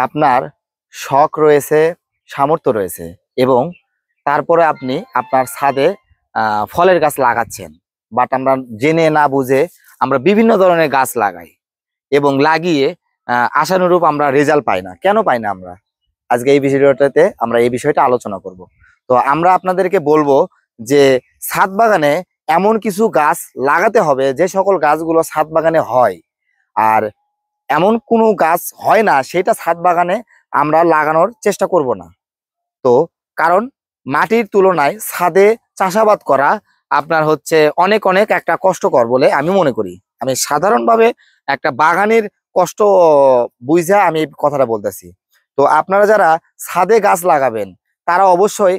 আপনার শখ রয়েছে, সামর্থ্য রয়েছে এবং তারপরে আপনি আপনার ছাদে ফলের গাছ লাগাচ্ছেন। বাট আমরা জেনে না বুঝে আমরা বিভিন্ন ধরনের গাছ লাগাই এবং লাগিয়ে আশানুরূপ আমরা রেজাল্ট পাই না। কেন পাই না আমরা? আজকে এই ভিডিওটাতে আমরা এই বিষয়টা আলোচনা করব। তো আমরা আপনাদেরকে বলবো যে ছাদ বাগানে এমন কিছু গাছ লাগাতে হবে যে সকল গাছগুলো ছাদ বাগানে হয়, আর এমন কোনো গাছ হয় না সেটা ছাদ বাগানে আমরা লাগানোর চেষ্টা করব না। তো কারণ মাটির তুলনায় ছাদে চাষাবাদ করা আপনার হচ্ছে অনেক অনেক একটা কষ্টকর বলে আমি মনে করি। আমি সাধারণভাবে একটা বাগানের কষ্ট বুঝা আমি এই কথাটা বলতেছি। তো আপনারা যারা ছাদে গাছ লাগাবেন তারা অবশ্যই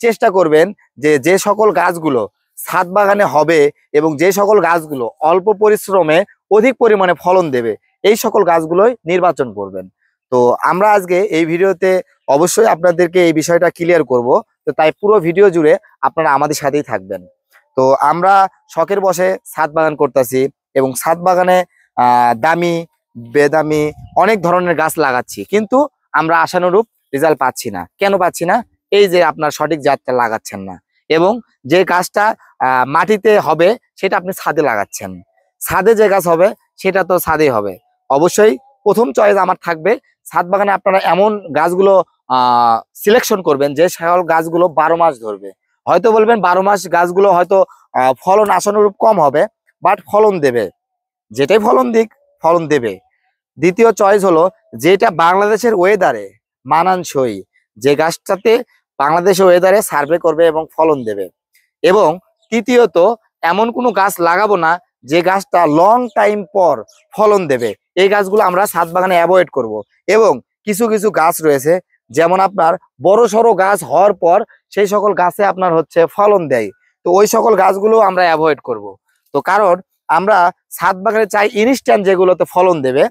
চেষ্টা করবেন যে যে সকল গাছগুলো ছাদ বাগানে হবে এবং যে সকল গাছগুলো অল্প পরিশ্রমে অধিক পরিমাণে ফলন দেবে এই সকল গাছগুলোই নির্বাচন করবেন। তো আমরা আজকে এই ভিডিওতে অবশ্যই আপনাদেরকে এই বিষয়টা ক্লিয়ার করব। তো তাই পুরো ভিডিও জুড়ে আপনারা আমাদের সাথেই থাকবেন। তো আমরা শখের বসে ছাদ বাগান করতেছি এবং ছাদ বাগানে দামি বেদামি অনেক ধরনের গাছ লাগাচ্ছি, কিন্তু আমরা আশানুরূপ রেজাল্ট পাচ্ছি না। কেন পাচ্ছি না? এই যে আপনার সঠিক জাতটা লাগাচ্ছেন না এবং যে গাছটা মাটিতে হবে সেটা আপনি ছাদে লাগাচ্ছেন। ছাদে যে গাছ হবে সেটা তো ছাদেই হবে। অবশ্যই প্রথম চয়েস আমার থাকবে ছাদ বাগানে আপনারা এমন গাছগুলো সিলেকশন করবেন যে সকল গাছগুলো 12 মাস ধরবে। হয়তো বলবেন 12 মাস গাছগুলো হয়তো ফলন আশানুরূপ কম হবে, বাট ফলন দেবে। যেটাই ফলন দিক, ফলন দেবে। দ্বিতীয় চয়েস হলো যেটা বাংলাদেশের ওয়েদারে মানানসই, যে গাছটাতে বাংলাদেশের ওয়েদারে সার্ভে করবে এবং ফলন দেবে। এবং তৃতীয়ত এমন কোনো গাছ লাগাবো না যে গাছটা লং টাইম পর ফলন দেবে। এই গাছগুলো আমরা ছাদ বাগানে অ্যাভয়েড করব। এবং কিছু কিছু গাছ রয়েছে যেমন আপনার বড় সড়ো গাছ হওয়ার পর সেই সকল গাছে আপনার হচ্ছে ফলন দেয়, তো ওই সকল গাছগুলো আমরা অ্যাভয়েড করব। তো কারণ আমরা ছাদ বাগানে চাই ইনস্ট্যান্ট যেগুলোতে ফলন দেবে,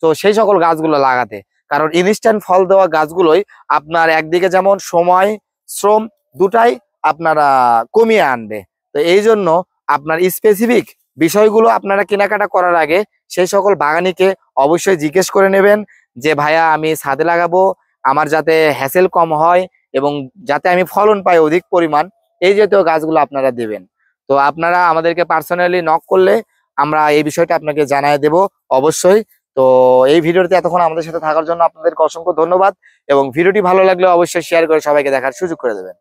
তো সেই সকল গাছগুলো লাগাতে। কারণ ইনস্ট্যান্ট ফল দেওয়া গাছগুলোই আপনার একদিকে যেমন সময় শ্রম দুটাই আপনারা কমিয়ে আনবে। তো এই জন্য আপনার স্পেসিফিক বিষয়গুলো আপনারা কেনাকাটা করার আগে সেই সকল বাগানিকে অবশ্যই জিজ্ঞেস করে নেবেন যে ভাইয়া আমি ছাদে লাগাবো, আমার যাতে হ্যাসেল কম হয় এবং যাতে আমি ফলন পাই অধিক পরিমাণ, এই জাতীয় গাছগুলো আপনারা দেবেন। তো আপনারা আমাদেরকে পার্সোনালি নক করলে আমরা এই বিষয়টা আপনাকে জানিয়ে দেব অবশ্যই। তো এই ভিডিওতে এতক্ষণ আমাদের সাথে থাকার জন্য আপনাদেরকে অসংখ্য ধন্যবাদ এবং ভিডিওটি ভালো লাগলে অবশ্যই শেয়ার করে সবাইকে দেখার সুযোগ করে দেবেন।